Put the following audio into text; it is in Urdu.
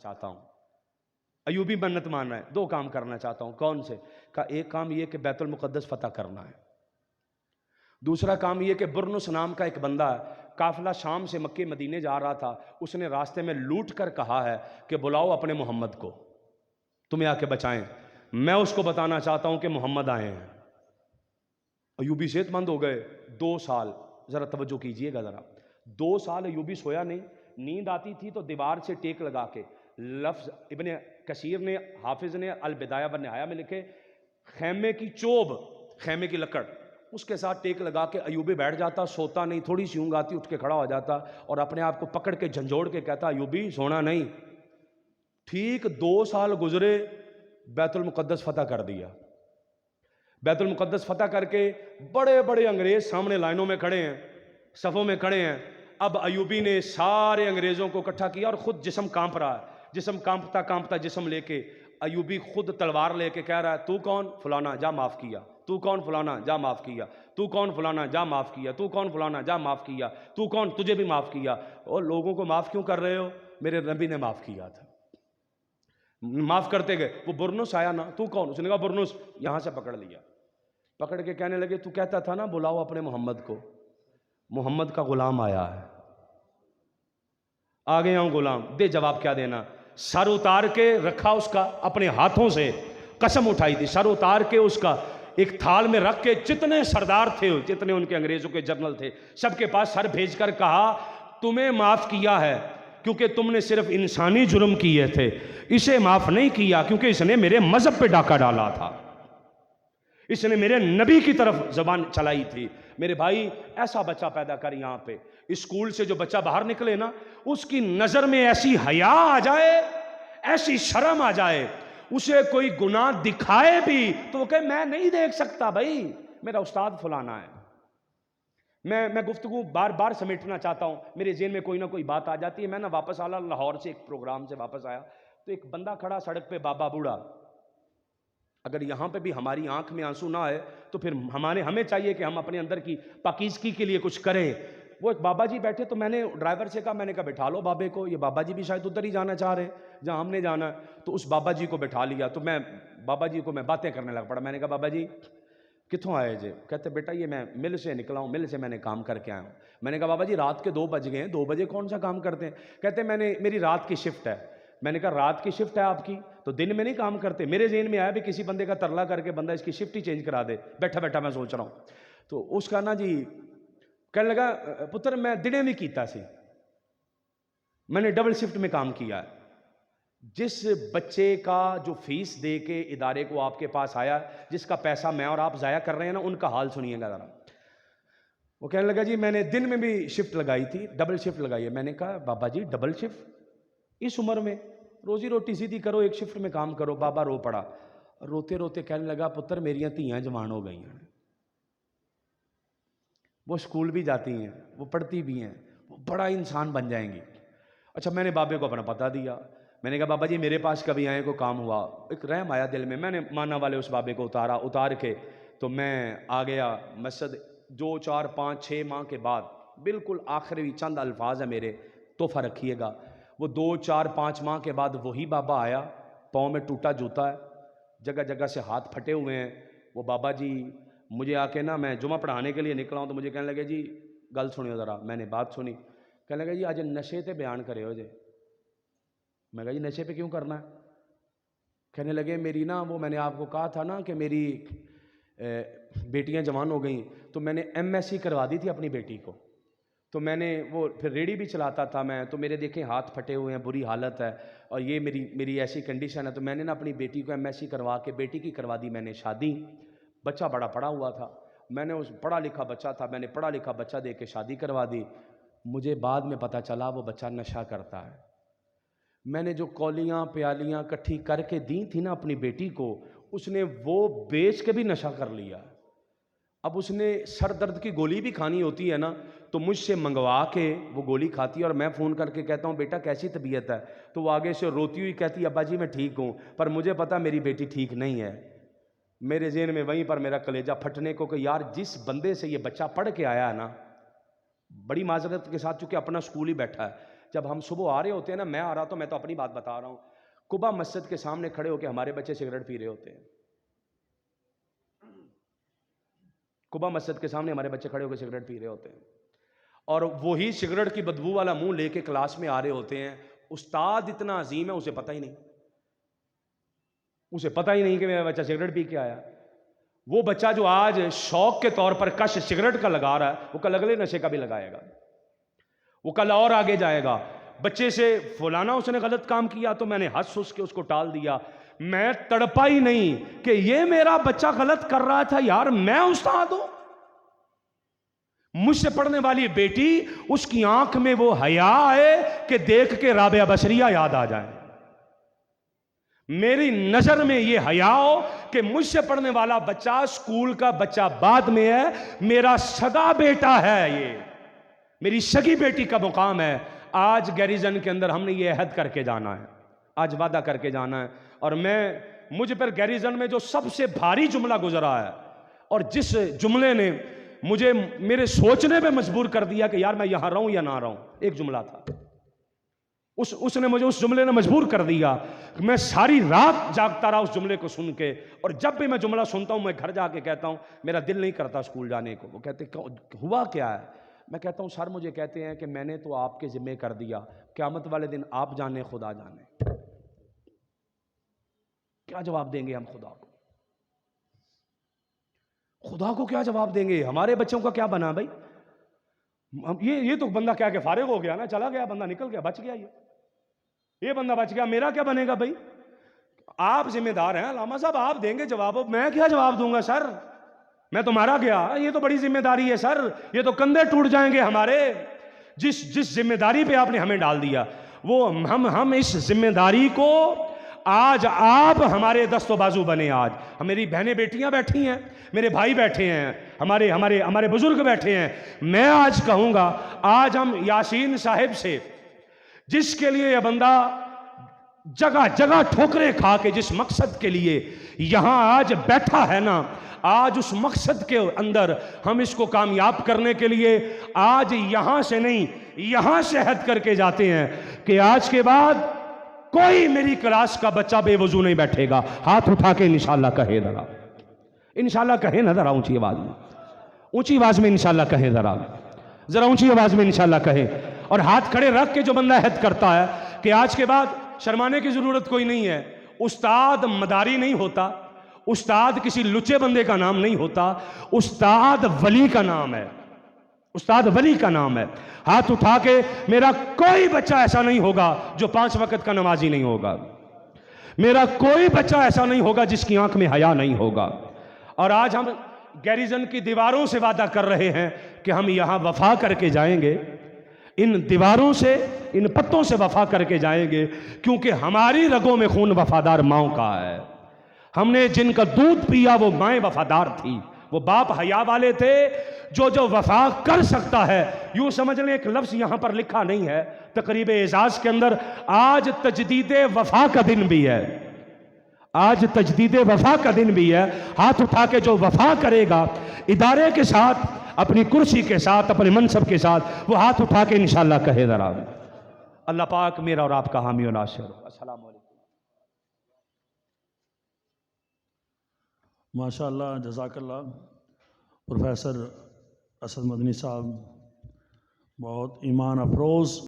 چاہتا ہوں. ایوبی منت مان رہا ہے, 2 کام کرنا چاہتا ہوں. کون سے؟ کہا ایک کام یہ کہ بیت المقدس فتح کرنا ہے, دوسرا کام یہ کہ برنس نام کا ایک بندہ ہے, قافلہ شام سے مکے مدینے جا رہا تھا, اس نے راستے میں لوٹ کر کہا ہے کہ بلاؤ اپنے محمد کو, تمہیں آ کے بچائیں, میں اس کو بتانا چاہتا ہوں کہ محمد آئے ہیں. ایوبی صحت مند ہو گئے. 2 سال, ذرا توجہ کیجئے گا ذرا, 2 سال ایوبی سویا نہیں. نیند آتی تھی تو دیوار سے ٹیک لگا کے, لفظ ابن کثیر نے, حافظ نے البدایہ والنہایہ میں لکھے, خیمے کی چوب, خیمے کی لکڑ, اس کے ساتھ ٹیک لگا کے ایوبی بیٹھ جاتا, سوتا نہیں, تھوڑی سی اونگ آتی اٹھ کے کھڑا ہو جاتا اور اپنے آپ کو پکڑ کے جھنجھوڑ کے کہتا ایوبی سونا نہیں. ٹھیک 2 سال گزرے, بیت المقدس فتح کر دیا. بیت المقدس فتح کر کے بڑے بڑے انگریز سامنے لائنوں میں کھڑے ہیں, صفوں میں کھڑے ہیں. اب ایوبی نے سارے انگریزوں کو اکٹھا کیا اور خود جسم کانپ رہا ہے, جسم کانپتا کانپتا جسم لے کے ایوبی خود تلوار لے کے کہہ رہا ہے تو کون؟ فلانا, جا معاف کیا. تو کون؟ فلانا, جا معاف کیا. تو کون؟ فلانا, جا معاف کیا. تو کون؟ فلانا, جا معاف کیا. تو کون؟ تجھے بھی معاف کیا. اور لوگوں کو معاف کیوں کر رہے ہو؟ میرے نبی نے معاف کیا تھا. معاف کرتے گئے. وہ برنس آیا نا, تو کون؟ اس نے کہا برنس. یہاں سے پکڑ لیا, پکڑ کے کہنے لگے تو کہتا تھا نا بلاؤ اپنے محمد کو, محمد کا غلام آیا ہے. آ گیا ہوں غلام, دے جواب کیا دینا. سر اتار کے رکھا اس کا, اپنے ہاتھوں سے قسم اٹھائی تھی, سر اتار کے اس کا ایک تھال میں رکھ کے جتنے سردار تھے, جتنے ان کے انگریزوں کے جنرل تھے, سب کے پاس سر بھیج کر کہا تمہیں معاف کیا ہے کیونکہ تم نے صرف انسانی جرم کیے تھے, اسے معاف نہیں کیا کیونکہ اس نے میرے مذہب پہ ڈاکہ ڈالا تھا, اس نے میرے نبی کی طرف زبان چلائی تھی. میرے بھائی ایسا بچہ پیدا کر یہاں پہ, اسکول سے جو بچہ باہر نکلے نا, اس کی نظر میں ایسی حیا آ جائے, ایسی شرم آ جائے, اسے کوئی گناہ دکھائے بھی تو وہ کہے میں نہیں دیکھ سکتا بھائی, میرا استاد فلانا ہے. میں گفتگو بار بار سمیٹنا چاہتا ہوں, میرے ذہن میں کوئی نہ کوئی بات آ جاتی ہے. میں نا واپس آیا لاہور سے, ایک پروگرام سے واپس آیا تو ایک بندہ کھڑا سڑک پہ, بابا بوڑھا. اگر یہاں پہ بھی ہماری آنکھ میں آنسو نہ آئے تو پھر ہمیں چاہیے کہ ہم اپنے اندر کی پاکیزگی کے لیے کچھ کریں. وہ ایک بابا جی بیٹھے, تو میں نے ڈرائیور سے کہا, میں نے کہا بٹھا لو بابے کو, یہ بابا جی بھی شاید ادھر ہی جانا چاہ رہے ہیں جہاں ہم نے جانا ہے. تو اس بابا جی کو بٹھا لیا, تو میں بابا جی کو باتیں کرنے لگ پڑا. میں نے کہا بابا جی کتوں آئے جی؟ کہتے بیٹا یہ میں مل سے نکلا ہوں, مل سے میں نے کام کر کے آیا ہوں. میں نے کہا بابا جی رات کے 2 بج گئے ہیں, 2 بجے کون سا کام کرتے ہیں؟ کہتے میری رات کی شفٹ ہے. میں نے کہا رات کی شفٹ ہے آپ کی تو دن میں نہیں کام کرتے؟ میرے ذہن میں آیا بھی کسی بندے کا ترلا کر کے بندہ اس کی شفٹ ہی چینج کرا دے, بیٹھا بیٹھا میں سوچ رہا ہوں. تو اس کا نا جی کہنے لگا پتر میں دنے بھی کیتا سی, میں نے ڈبل شفٹ میں کام کیا ہے. جس بچے کا جو فیس دے کے ادارے کو آپ کے پاس آیا, جس کا پیسہ میں اور آپ ضائع کر رہے ہیں نا, ان کا حال سنیے گا ذرا. وہ کہنے لگا جی میں نے دن میں بھی شفٹ لگائی تھی, ڈبل شفٹ لگائی ہے. میں نے کہا بابا جی ڈبل شفٹ اس عمر میں؟ روزی روٹی سیدھی کرو, ایک شفٹ میں کام کرو. بابا رو پڑا, روتے روتے کہنے لگا پتر میریاں تیاں جوان ہو گئی ہیں, وہ اسکول بھی جاتی ہیں, وہ پڑھتی بھی ہیں, وہ بڑا انسان بن جائیں گی. اچھا میں نے بابے کو اپنا پتہ دیا. میں نے کہا بابا جی میرے پاس کبھی آئے کو کام ہوا, ایک رحم آیا دل میں. میں نے مانا والے اس بابے کو اتار کے تو میں آ گیا مسجد. 2 4 5 6 ماہ کے بعد بالکل آخری چند الفاظ ہیں میرے, تحفہ رکھیے گا. وہ 2 4 5 ماہ کے بعد وہی بابا آیا, پاؤں میں ٹوٹا جوتا ہے, جگہ جگہ سے ہاتھ پھٹے ہوئے ہیں. وہ بابا جی مجھے آ کے نا, میں جمعہ پڑھانے کے لیے نکلا ہوں تو مجھے کہنے لگے جی گل سنیو ذرا. میں نے بات سنی. کہنے لگے جی آج نشے تے بیان کرے ہو جے. میں کہا جی نشے پہ کیوں کرنا ہے؟ کہنے لگے میری نا وہ میں نے آپ کو کہا تھا نا کہ میری بیٹیاں جوان ہو گئیں, تو میں نے MSc کروا دی تھی اپنی بیٹی کو. تو میں نے وہ پھر ریڑھی بھی چلاتا تھا میں, تو میرے دیکھیں ہاتھ پھٹے ہوئے ہیں, بری حالت ہے, اور یہ میری ایسی کنڈیشن ہے. تو میں نے نا اپنی بیٹی کو MSc کروا کے بیٹی کی کروا دی میں نے شادی. بچہ بڑا پڑھا ہوا تھا, میں نے اس پڑھا لکھا بچہ تھا, میں نے پڑھا لکھا بچہ دے کے شادی کروا دی. مجھے بعد میں پتہ چلا وہ بچہ نشہ کرتا ہے. میں نے جو کولیاں پیالیاں کٹھی کر کے دی تھی نا اپنی بیٹی کو, اس نے وہ بیچ کے بھی نشہ کر لیا. اب اس نے سر درد کی گولی بھی کھانی ہوتی ہے نا, تو مجھ سے منگوا کے وہ گولی کھاتی ہے, اور میں فون کر کے کہتا ہوں بیٹا کیسی طبیعت ہے, تو وہ آگے سے روتی ہوئی کہتی ہے ابا جی میں ٹھیک ہوں, پر مجھے پتا میری بیٹی ٹھیک نہیں ہے. میرے ذہن میں وہیں پر میرا کلیجہ پھٹنے کو کہ یار جس بندے سے یہ بچہ پڑھ کے آیا ہے نا, بڑی معذرت کے ساتھ چونکہ اپنا اسکول ہی بیٹھا ہے, جب ہم صبح آ رہے ہوتے ہیں نا، میں آ رہا تو میں تو اپنی بات بتا رہا ہوں، قبا مسجد کے سامنے کھڑے ہو کے ہمارے بچے سگریٹ پی رہے ہوتے ہیں. قبا مسجد کے سامنے ہمارے بچے کھڑے ہو کے سگریٹ پی رہے ہوتے ہیں، اور وہی سگریٹ کی بدبو والا منہ لے کے کلاس میں آ رہے ہوتے ہیں. استاد اتنا عظیم ہے، اسے پتہ ہی نہیں، اسے پتہ ہی نہیں کہ میرا بچہ سگریٹ پی کے آیا. وہ بچہ جو آج شوق کے طور پر کش سگریٹ کا لگا رہا ہے، وہ کل اگلے نشے کا بھی لگائے گا، وہ کل اور آگے جائے گا. بچے سے فلانا اس نے غلط کام کیا تو میں نے ہنس ہنس کے اس کو ٹال دیا، میں تڑپا ہی نہیں کہ یہ میرا بچہ غلط کر رہا تھا، یار میں استاد ہوں. مجھ سے پڑھنے والی بیٹی، اس کی آنکھ میں وہ حیا آئے کہ دیکھ کے رابعہ بصریہ یاد آ جائے. میری نظر میں یہ حیا ہو کہ مجھ سے پڑھنے والا بچہ اسکول کا بچہ بعد میں ہے، میرا سگا بیٹا ہے، یہ میری سگی بیٹی کا مقام ہے. آج گیریزن کے اندر ہم نے یہ عہد کر کے جانا ہے، آج وعدہ کر کے جانا ہے. اور مجھ پر گیریزن میں جو سب سے بھاری جملہ گزرا ہے، اور جس جملے نے مجھے میرے سوچنے پہ مجبور کر دیا کہ یار میں یہاں رہوں یا نہ رہوں، ایک جملہ تھا. اس نے مجھے، اس جملے نے مجبور کر دیا. میں ساری رات جاگتا رہا اس جملے کو سن کے، اور جب بھی میں جملہ سنتا ہوں میں گھر جا کے کہتا ہوں میرا دل نہیں کرتا اسکول جانے کو. وہ کہتے ہوا کیا ہے؟ میں کہتا ہوں سر مجھے کہتے ہیں کہ میں نے تو آپ کے ذمہ کر دیا، قیامت والے دن آپ جانے خدا جانے. کیا جواب دیں گے ہم خدا کو؟ خدا کو کیا جواب دیں گے؟ ہمارے بچوں کا کیا بنا بھائی؟ یہ تو بندہ کیا کہ فارغ ہو گیا نا، چلا گیا بندہ، نکل گیا، بچ گیا، یہ بندہ بچ گیا، میرا کیا بنے گا بھائی؟ آپ ذمہ دار ہیں علامہ صاحب، آپ دیں گے جواب. میں کیا جواب دوں گا سر؟ میں تو مارا گیا، یہ تو بڑی ذمہ داری ہے سر، یہ تو کندھے ٹوٹ جائیں گے ہمارے. جس ذمہ داری پہ آپ نے ہمیں ڈال دیا، وہ ہم اس ذمہ داری کو آج آپ ہمارے دست و بازو بنے. آج میری بہنیں بیٹیاں بیٹھی ہیں، میرے بھائی بیٹھے ہیں، ہمارے بزرگ بیٹھے ہیں. میں آج کہوں گا، آج ہم یاسین صاحب سے، جس کے لیے یہ بندہ جگہ جگہ ٹھوکریں کھا کے جس مقصد کے لیے یہاں آج بیٹھا ہے نا، آج اس مقصد کے اندر ہم اس کو کامیاب کرنے کے لیے آج یہاں سے نہیں، یہاں سے عہد کر کے جاتے ہیں کہ آج کے بعد کوئی میری کلاس کا بچہ بے وضو نہیں بیٹھے گا. ہاتھ اٹھا کے انشاءاللہ کہے ذرا، انشاءاللہ کہے نا ذرا اونچی آواز میں، اونچی آواز میں انشاءاللہ کہے، ذرا اونچی آواز میں انشاءاللہ کہے. اور ہاتھ کھڑے رکھ کے جو بندہ عہد کرتا ہے کہ آج کے بعد شرمانے کی ضرورت کوئی نہیں ہے، استاد مداری نہیں ہوتا، استاد کسی لچے بندے کا نام نہیں ہوتا، استاد ولی کا نام ہے، استاد ولی کا نام ہے. ہاتھ اٹھا کے، میرا کوئی بچہ ایسا نہیں ہوگا جو 5 وقت کا نمازی نہیں ہوگا، میرا کوئی بچہ ایسا نہیں ہوگا جس کی آنکھ میں حیا نہیں ہوگا. اور آج ہم گیریزن کی دیواروں سے وعدہ کر رہے ہیں کہ ہم یہاں وفا کر کے جائیں گے، ان دیواروں سے، ان پتوں سے وفا کر کے جائیں گے، کیونکہ ہماری رگوں میں خون وفادار ماؤں کا ہے. ہم نے جن کا دودھ پیا وہ مائیں وفادار تھی، وہ باپ حیا والے تھے. جو وفا کر سکتا ہے، یوں سمجھ لیں ایک لفظ یہاں پر لکھا نہیں ہے تقریب اعزاز کے اندر، آج تجدید وفا کا دن بھی ہے، آج تجدید وفا کا دن بھی ہے. ہاتھ اٹھا کے جو وفا کرے گا ادارے کے ساتھ، اپنی کرسی کے ساتھ، اپنے منصب کے ساتھ، وہ ہاتھ اٹھا کے انشاءاللہ کہے ذرا. اللہ پاک میرا اور آپ کا حامی و ناصر. السلام علیکم. ماشاءاللہ، جزاک اللہ پروفیسر اسد مدنی صاحب، بہت ایمان افروز